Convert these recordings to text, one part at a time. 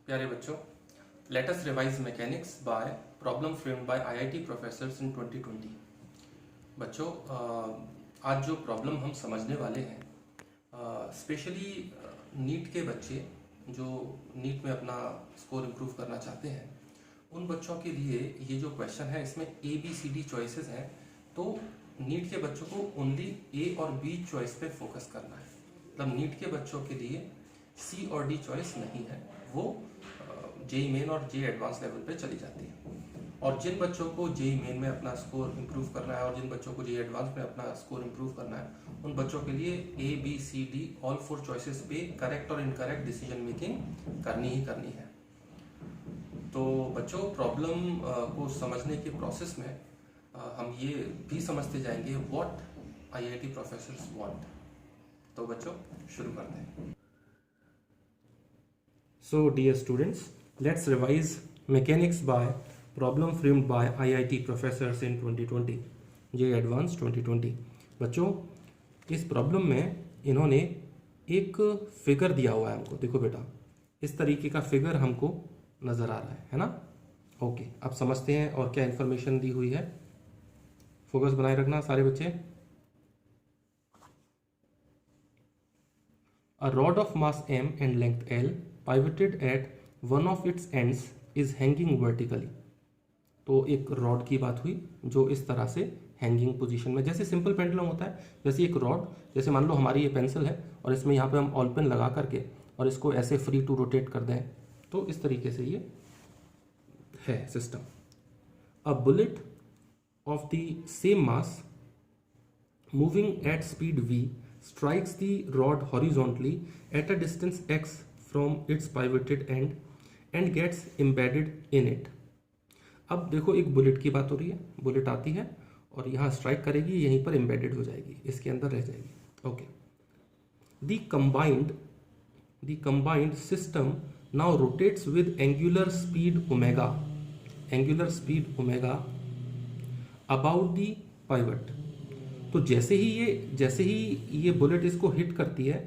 प्यारे बच्चों, let us revise mechanics by problem framed by IIT professors in 2020। बच्चों, आज जो प्रॉब्लम हम समझने वाले हैं स्पेशली नीट के बच्चे जो नीट में अपना स्कोर इम्प्रूव करना चाहते हैं, उन बच्चों के लिए ये जो क्वेश्चन है इसमें A B C D choices हैं। तो नीट के बच्चों को ओनली ए और बी चॉइस पे फोकस करना है। मतलब नीट के बच्चों के लिए सी और डी चॉइस नहीं है, वो जेई मेन और जेई एडवांस लेवल पे चली जाती है। और जिन बच्चों को जेई मेन में अपना स्कोर इम्प्रूव करना है और जिन बच्चों को जेई एडवांस में अपना स्कोर इम्प्रूव करना है, उन बच्चों के लिए A B C D all 4 choices पे करेक्ट और इनकरेक्ट डिसीजन मेकिंग करनी ही करनी है। तो बच्चों, प्रॉब्लम को समझने के प्रोसेस में हम ये भी समझते जाएंगे व्हाट आईआईटी प्रोफेसर्स वांट। तो बच्चों, शुरू करते हैं। So dear students, let's revise mechanics by problem framed by IIT professors in 2020, JEE Advanced 2020। बच्चों, इस प्रॉब्लम में इन्होंने एक फिगर दिया हुआ है हमको। देखो बेटा, इस तरीके का फिगर हमको नजर आ रहा है ना। ओके, अब समझते हैं और क्या इंफॉर्मेशन दी हुई है। फोकस बनाए रखना सारे बच्चे। A rod of mass m and length l pivoted at one of its ends is hanging vertically। तो एक रॉड की बात हुई जो इस तरह से हैंगिंग पोजीशन में, जैसे सिंपल पेंडुलम होता है, जैसे एक रॉड, जैसे मान लो हमारी ये पेंसिल है और इसमें यहाँ पे हम ऑल पेन लगा करके और इसको ऐसे फ्री टू रोटेट कर दें, तो इस तरीके से ये है system. A bullet of the same mass moving at speed v strikes the rod horizontally at a distance x from its pivoted end and gets embedded in it। अब देखो, एक बुलेट की बात हो रही है। बुलेट आती है और यहाँ स्ट्राइक करेगी, यहीं पर एम्बेडेड हो जाएगी, इसके अंदर रह जाएगी। Okay, the combined system now rotates with angular speed omega about the pivot। तो जैसे ही ये बुलेट इसको हिट करती है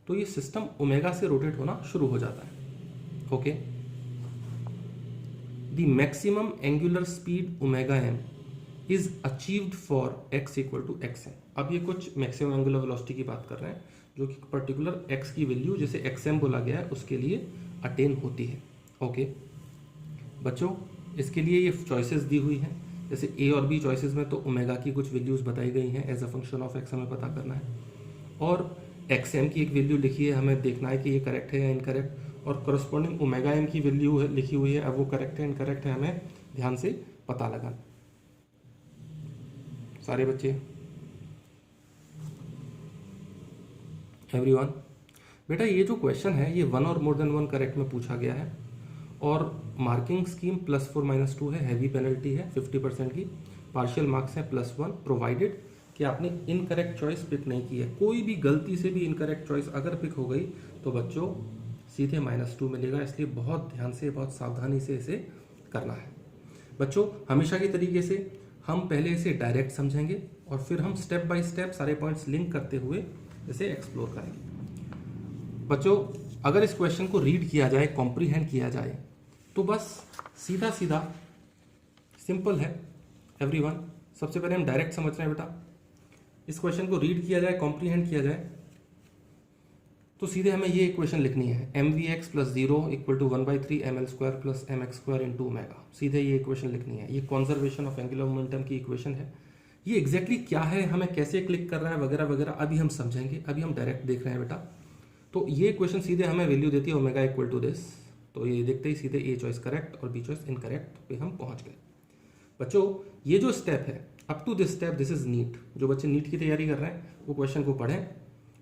तो ये सिस्टम ओमेगा से रोटेट होना शुरू हो जाता है। Okay, the maximum angular speed omega m is achieved for x equal to x m. अब ये कुछ मैक्सिमम एंगुलर वेलोसिटी की बात कर रहे हैं जो कि पर्टिकुलर एक्स की वैल्यू, जैसे एक्स एम बोला गया है, उसके लिए अटेन होती है। ओके बच्चों, इसके लिए ये चॉइसेस दी हुई हैं। जैसे ए और बी चॉइसेस में तो ओमेगा की कुछ वैल्यूज बताई गई हैं, as a function of x हमें पता करना है, और एक्स एम की एक वैल्यू लिखी है, हमें देखना है कि ये करेक्ट है या इनकरेक्ट, और करस्पॉन्डिंग ओमेगा एम की वैल्यू लिखी हुई है, अब वो करेक्ट है इनकरेक्ट है, हमें ध्यान से पता लगाना। सारे बच्चे, एवरीवन, बेटा ये जो क्वेश्चन है ये 1 और मोर देन 1 करेक्ट में पूछा गया है और मार्किंग स्कीम +4-2 है, हैवी पेनल्टी है 50% की, पार्शियल मार्क्स है +1, प्रोवाइडेड कि आपने इनकरेक्ट चॉइस पिक नहीं की है। कोई भी गलती से भी इनकरेक्ट चॉइस अगर पिक हो गई तो बच्चों सीधे -2 मिलेगा, इसलिए बहुत ध्यान से, बहुत सावधानी से इसे करना है। बच्चों, हमेशा की तरीके से हम पहले इसे डायरेक्ट समझेंगे और फिर हम स्टेप बाय स्टेप सारे पॉइंट्स लिंक करते हुए इसे एक्सप्लोर करेंगे। बच्चों, अगर इस क्वेश्चन को रीड किया जाए, कॉम्प्रीहेंड किया जाए, तो बस सीधा सीधा सिंपल है एवरीवन। सबसे पहले हम डायरेक्ट समझ रहे हैं बेटा। इस क्वेश्चन को रीड किया जाए, कॉम्प्रीहेंड किया जाए, तो सीधे हमें ये इक्वेशन लिखनी है, mvx + 0 = 1/3 ml² + mx² × ओमेगा। सीधे ये इक्वेशन लिखनी है। ये कंजर्वेशन ऑफ एंगुलर मोमेंटम की इक्वेशन है। ये एग्जैक्टली क्या है, हमें कैसे क्लिक कर रहा है, वगैरह वगैरह अभी हम समझेंगे। अभी हम डायरेक्ट देख रहे हैं बेटा। तो ये क्वेश्चन सीधे हमें वैल्यू देती है ओमेगा = दिस। तो ये देखते ही सीधे ए चॉइस करेक्ट और बी चॉइस इनकरेक्ट पे हम पहुंच गए। बच्चों, ये जो स्टेप है, up to this step, this is NEET. जो बच्चे नीट की तैयारी कर रहे हैं वो क्वेश्चन को पढ़ें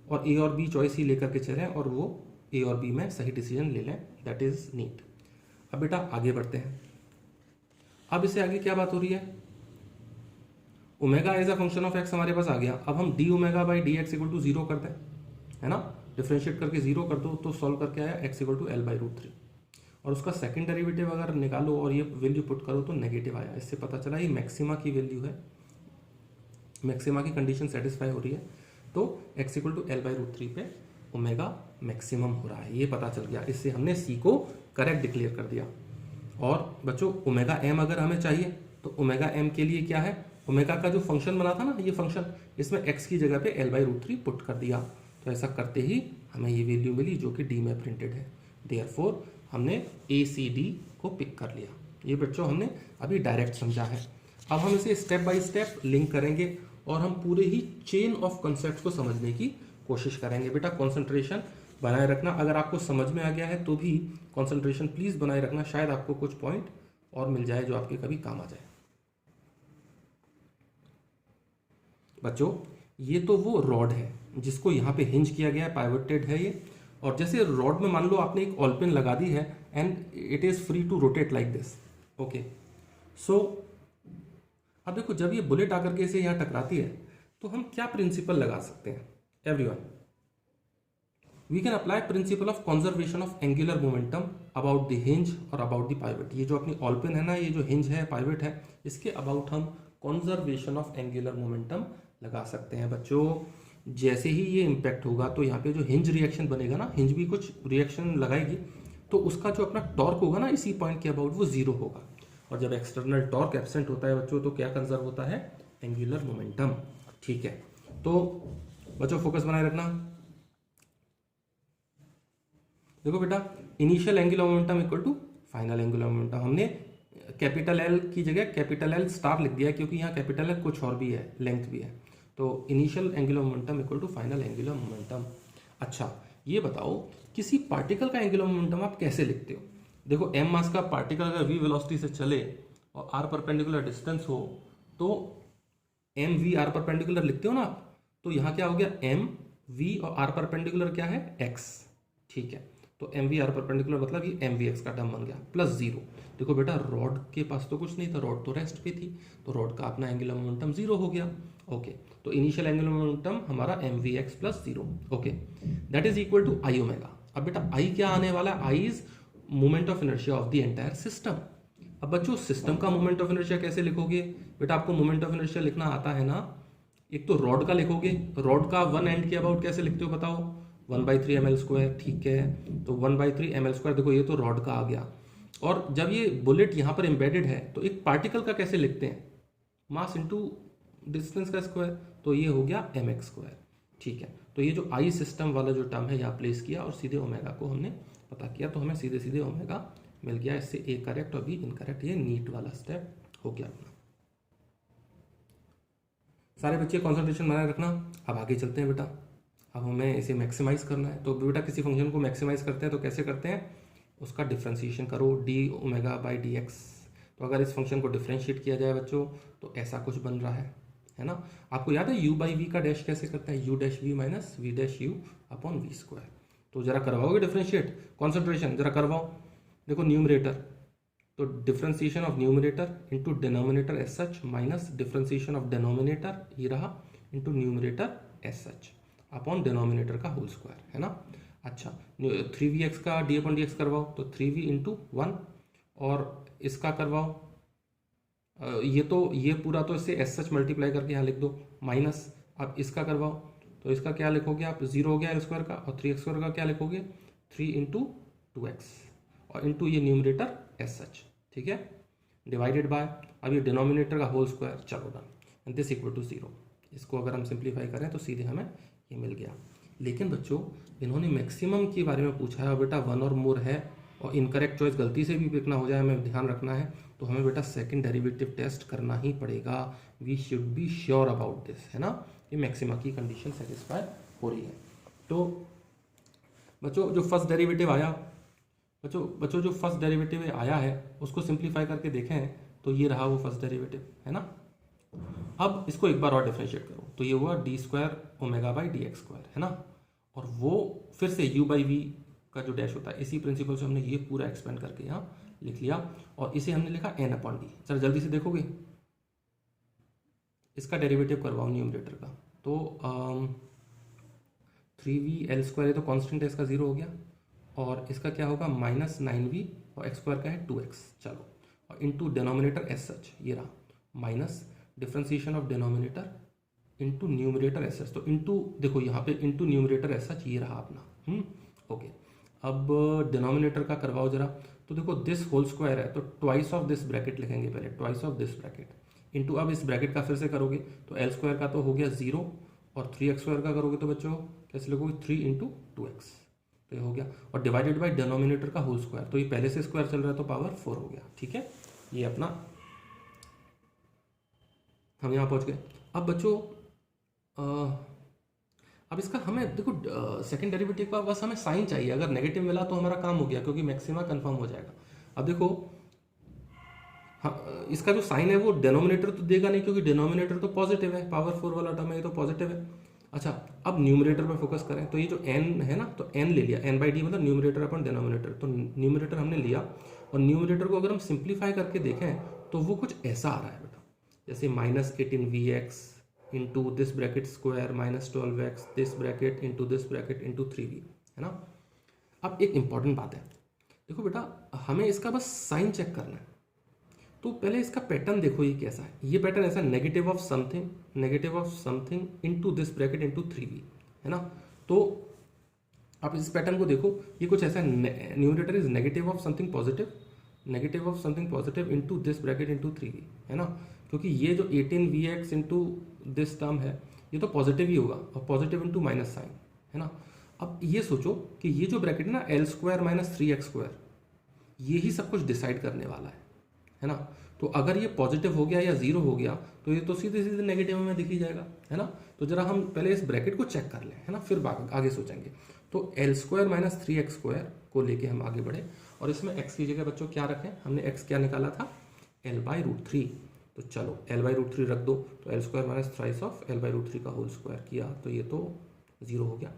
और ए और बी चॉइस ही लेकर के चलें और वो ए और बी में सही डिसीजन ले लें, दैट इज नीट। अब बेटा आगे बढ़ते हैं। अब इससे आगे क्या बात हो रही है, omega as a function of x हमारे पास आ गया। अब हम d⍵/dx = 0 कर दें, है ना। डिफ्रेंशिएट करके 0 कर दो तो सॉल्व करके आया x = l/√3, और उसका सेकंड डेरिवेटिव अगर निकालो और ये वैल्यू पुट करो तो नेगेटिव आया। इससे पता चला ये मैक्सिमा की वैल्यू है, मैक्सिमा की कंडीशन सेटिस्फाई हो रही है, तो x = l/√3 पे ओमेगा मैक्सिमम हो रहा है, ये पता चल गया। इससे हमने सी को करेक्ट डिक्लेयर कर दिया। और बच्चों ओमेगा एम अगर हमें चाहिए तो ओमेगा एम के लिए क्या है, ओमेगा का जो फंक्शन बना था ना ये फंक्शन, इसमें एक्स की जगह पे L/√3 पुट कर दिया। तो ऐसा करते ही हमें ये वैल्यू मिली जो कि डी में प्रिंटेड है। देयरफॉर हमने ACD को पिक कर लिया। ये बच्चों हमने अभी डायरेक्ट समझा है। अब हम इसे स्टेप बाय स्टेप लिंक करेंगे और हम पूरे ही चेन ऑफ कॉन्सेप्ट को समझने की कोशिश करेंगे। बेटा कंसंट्रेशन बनाए रखना, अगर आपको समझ में आ गया है तो भी कंसंट्रेशन प्लीज बनाए रखना, शायद आपको कुछ पॉइंट और मिल जाए जो आपके कभी काम आ जाए। बच्चों ये तो वो रॉड है जिसको यहाँ पे हिंज किया गया है, पाइवोटेड है ये। और जैसे रॉड में मान लो आपने एक ऑल पिन लगा दी है and it is free to rotate like this. Okay, so अब देखो जब ये बुलेट आकर के इसे यहाँ टकराती है तो हम क्या प्रिंसिपल लगा सकते हैं everyone? We can apply principle of conservation of angular momentum about the hinge और अबाउट द पाइवट। ये जो अपनी ऑल पिन है ना, ये जो हिंज है पाइवट है, इसके अबाउट हम कंजर्वेशन ऑफ एंगुलर मोमेंटम लगा सकते हैं। बच्चों जैसे ही ये इम्पैक्ट होगा तो यहाँ पे जो हिंज रिएक्शन बनेगा ना, हिंज भी कुछ रिएक्शन लगाएगी, तो उसका जो अपना टॉर्क होगा ना इसी पॉइंट के अबाउट वो जीरो होगा। और जब एक्सटर्नल टॉर्क एब्सेंट होता है बच्चों तो क्या कंजर्व होता है? Angular momentum. ठीक है, तो बच्चों फोकस बनाए रखना। देखो बेटा, initial angular momentum equal to final angular momentum. हमने कैपिटल एल की जगह कैपिटल एल स्टार लिख दिया क्योंकि यहाँ कैपिटल एल कुछ और भी है, लेंथ भी है। तो initial angular momentum equal to final angular momentum. अच्छा ये बताओ किसी पार्टिकल का एंगुलर मोमेंटम आप कैसे लिखते हो? देखो m मास का पार्टिकल अगर v वेलोसिटी से चले और r परपेंडिकुलर डिस्टेंस हो तो m v r परपेंडिकुलर लिखते हो ना आप। तो यहाँ क्या हो गया, m v और r परपेंडिकुलर क्या है, x। ठीक है, तो एम वी आर परपेंडिकुलर मतलब ये एम वी एक्स का टर्म बन गया प्लस जीरो। देखो बेटा रॉड के पास तो कुछ नहीं था, रॉड तो रेस्ट पे थी, तो रॉड का अपना एंगुलर मोमेंटम जीरो हो गया। ओके, तो इनिशियल एंगुलर मोमेंटम हमारा m v x plus zero. Okay, that is equal to I omega. अब बेटा आई क्या आने वाला है? I is moment of inertia of the entire system. अब बच्चों सिस्टम का मोमेंट ऑफ इनर्शिया कैसे लिखोगे? बेटा आपको मोमेंट ऑफ इनर्शिया लिखना आता है ना, एक तो रॉड का लिखोगे, रॉड का वन एंड के अबाउट कैसे लिखते हो बताओ? 1/3 ml²। ठीक है, तो 1/3 ml²। देखो ये तो रॉड का आ गया। और जब ये बुलेट यहाँ पर एम्बेडेड है तो एक पार्टिकल का कैसे लिखते हैं? मास इनटू डिस्टेंस का स्क्वायर, तो ये हो गया mx²। ठीक है, तो ये जो आई सिस्टम वाला जो टर्म है यहाँ प्लेस किया और सीधे ओमेगा को हमने पता किया, तो हमें सीधे सीधे ओमेगा मिल गया। इससे ए करेक्ट और बी इनकरेक्ट, ये नीट वाला स्टेप हो गया अपना। सारे बच्चे कॉन्सेंट्रेशन बनाए रखना। अब आगे चलते हैं बेटा, अब हमें इसे मैक्सिमाइज करना है। तो बेटा किसी फंक्शन को मैक्सिमाइज करते हैं तो कैसे करते हैं? उसका डिफ्रेंशिएशन करो D omega by D x. तो अगर इस फंक्शन को डिफ्रेंशिएट किया जाए बच्चों तो ऐसा कुछ बन रहा है ना। आपको याद है यू बाई वी का डैश कैसे करते हैं? U dash v minus v dash u upon v square. तो जरा करवाओगे डिफ्रेंशिएट कॉन्सेंट्रेशन, जरा करवाओ। देखो न्यूमरेटर, तो differentiation of numerator into denominator as such minus differentiation of denominator ये रहा into numerator as such upon denominator का होल स्क्वायर, है ना। अच्छा 3vx का डी अपॉन डी एक्स करवाओ, तो 3v इंटू 1 और इसका करवाओ ये पूरा तो इससे एस सच मल्टीप्लाई करके यहाँ लिख दो माइनस। अब इसका करवाओ, तो इसका क्या लिखोगे आप? 0 हो गया एल स्क्वायर का, और 3x² का क्या लिखोगे? 3 इंटू 2x और इंटू ये न्यूमरेटर एस सच। ठीक है, डिवाइडेड बाय अब ये डिनोमिनेटर का होल स्क्वायर। चलो done, and this equal to 0। इसको अगर हम सिंप्लीफाई करें तो सीधे हमें ये मिल गया। लेकिन बच्चों इन्होंने मैक्सिमम के बारे में पूछा है और बेटा वन और मोर है और इनकरेक्ट चॉइस गलती से भी पिक ना हो जाए, हमें ध्यान रखना है। तो हमें बेटा सेकंड डेरिवेटिव टेस्ट करना ही पड़ेगा। We should be sure about this, है ना। ये मैक्सिमा की कंडीशन सेटिस्फाई हो रही है। तो बच्चों जो फर्स्ट डेरिवेटिव आया बच्चों जो फर्स्ट डेरिवेटिव आया है उसको सिंप्लीफाई करके देखें तो ये रहा वो फर्स्ट डेरिवेटिव, है ना। अब इसको एक बार और डिफरेंशिएट करो तो ये हुआ D square omega by D x square, है ना। और वो फिर से यू बाई वी का जो डैश होता है इसी प्रिंसिपल से हमने ये पूरा एक्सपेंड करके यहाँ लिख लिया और इसे हमने लिखा एन अपॉन डी। सर जल्दी से देखोगे, इसका डेरिवेटिव करवाओ न्यूमरेटर का। तो 3v एल स्क्वायर है तो कॉन्स्टेंट है इसका 0 हो गया और इसका क्या होगा माइनस 9v और एक्स स्क्वायर का है 2x। चलो और इंटू डिनोमिनेटर एस सच ये रहा minus differentiation of denominator into numerator S H, तो इंटू देखो यहाँ पे इंटू न्यूमरेटर एस एच ये रहा अपना। ओके, अब डिनोमिनेटर का करवाओ जरा। तो देखो दिस होल स्क्वायर है तो ट्वाइस ऑफ दिस ब्रैकेट लिखेंगे पहले, twice of this bracket into, अब इस ब्रैकेट का फिर से करोगे तो एल स्क्वायर का तो हो गया 0, और 3x स्क्वायर का करोगे तो बच्चों कैसे लिखोगे 3 इंटू 2x, तो ये हो गया, और डिवाइडेड बाय डिनोमिनेटर का होल स्क्वायर, तो ये पहले से स्क्वायर चल रहा है तो पावर 4 हो गया। ठीक है, ये अपना हम यहाँ पहुँच गए। अब बच्चों अब इसका हमें देखो सेकंड डेरिवेटिव का बस हमें साइन चाहिए, अगर नेगेटिव मिला तो हमारा काम हो गया क्योंकि मैक्सिमा कंफर्म हो जाएगा। अब देखो हाँ, इसका जो साइन है वो डिनोमिनेटर तो देगा नहीं क्योंकि डिनोमिनेटर तो पॉजिटिव है, पावर 4 वाला टर्म है ये तो पॉजिटिव है। अच्छा, अब न्यूमरेटर पर फोकस करें तो ये जो n है ना, तो n ले लिया, n/d मतलब न्यूमरेटर अपन डिनोमिनेटर, तो न्यूमरेटर हमने लिया, और न्यूमरेटर को अगर हम सिंप्लीफाई करके देखें तो वो कुछ ऐसा आ रहा है बेटा, जैसे -18vx into this bracket square -12x this bracket into this bracket into 3v, है ना। अब एक इंपॉर्टेंट बात है, देखो बेटा हमें इसका बस साइन चेक करना है, तो पहले इसका पैटर्न देखो ये कैसा है। ये पैटर्न ऐसा negative of something into this bracket into 3v, है ना। तो आप इस पैटर्न को देखो, ये कुछ ऐसा, numerator is negative of something positive into this bracket into 3v, है ना, क्योंकि ये जो 18vx इनटू दिस टर्म है ये तो पॉजिटिव ही होगा, और पॉजिटिव इनटू माइनस साइन, है ना। अब ये सोचो कि ये जो ब्रैकेट है ना l square minus 3x square, ये ही सब कुछ डिसाइड करने वाला है ना। तो अगर ये पॉजिटिव हो गया या 0 हो गया तो ये तो सीधे सीधे नेगेटिव में दिख ही जाएगा, है ना। तो जरा हम पहले इस ब्रैकेट को चेक कर लें, है ना, फिर आगे सोचेंगे। तो l square minus 3x square को लेके हम आगे बढ़े, और इसमें x की जगह बच्चों क्या रखें, हमने x क्या निकाला था, l/√3, तो चलो l/√3 रख दो, तो l square minus thrice of l/√3 का होल स्क्वायर किया तो ये तो 0 हो गया।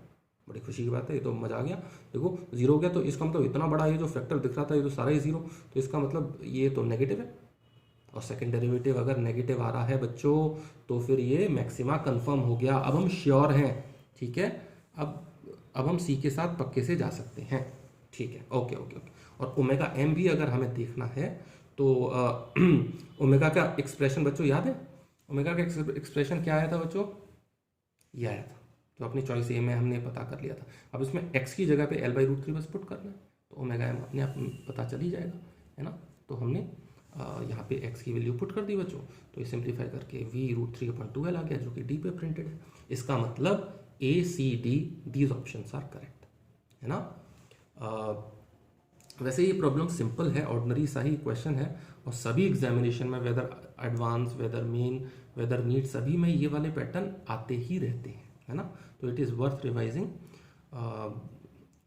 बड़ी खुशी की बात है, ये तो मजा आ गया। देखो 0 हो गया तो इसका मतलब इतना बड़ा ये जो फैक्टर दिख रहा था ये तो सारा ही 0, तो इसका मतलब ये तो नेगेटिव है, और सेकंड डेरिवेटिव अगर नेगेटिव आ रहा है बच्चों तो फिर ये मैक्सिमा कंफर्म हो गया। अब हम श्योर हैं, ठीक है, अब हम सी के साथ पक्के से जा सकते हैं, ठीक है, ओके ओके ओके। और ओमेगा एम भी अगर हमें देखना है तो ओमेगा का एक्सप्रेशन बच्चों याद है, ओमेगा का एक्सप्रेशन क्या आया था बच्चों, ये आया था, तो अपनी चॉइस ए में हमने पता कर लिया था। अब इसमें x की जगह पे l/√3 बस पुट करना है, तो ओमेगा एम अपने आप पता चल ही जाएगा, है ना। तो हमने यहाँ पे x की वैल्यू पुट कर दी बच्चों, तो ये सिंप्लीफाई करके v√3/2l आ गया जो कि d पे प्रिंटेड है। इसका मतलब A, C, D these options are correct, है ना। वैसे ये प्रॉब्लम सिंपल है, ऑर्डिनरी सा ही क्वेश्चन है, और सभी एग्जामिनेशन में whether advance whether main whether NEET सभी में ये वाले पैटर्न आते ही रहते हैं, है ना। तो it is worth revising.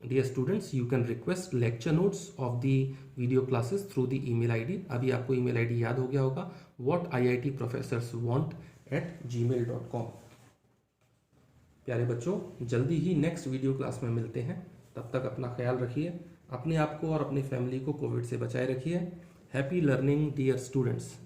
Dear students, you can request lecture notes of the video classes through the email ID. अभी आपको ईमेल आईडी याद हो गया होगा, whatiitprofessorswant@gmail.com। प्यारे बच्चों, जल्दी ही नेक्स्ट वीडियो क्लास में मिलते हैं, तब तक अपना ख्याल रखिए, अपने आप को और अपनी फैमिली को कोविड से बचाए रखिए। Happy learning dear students.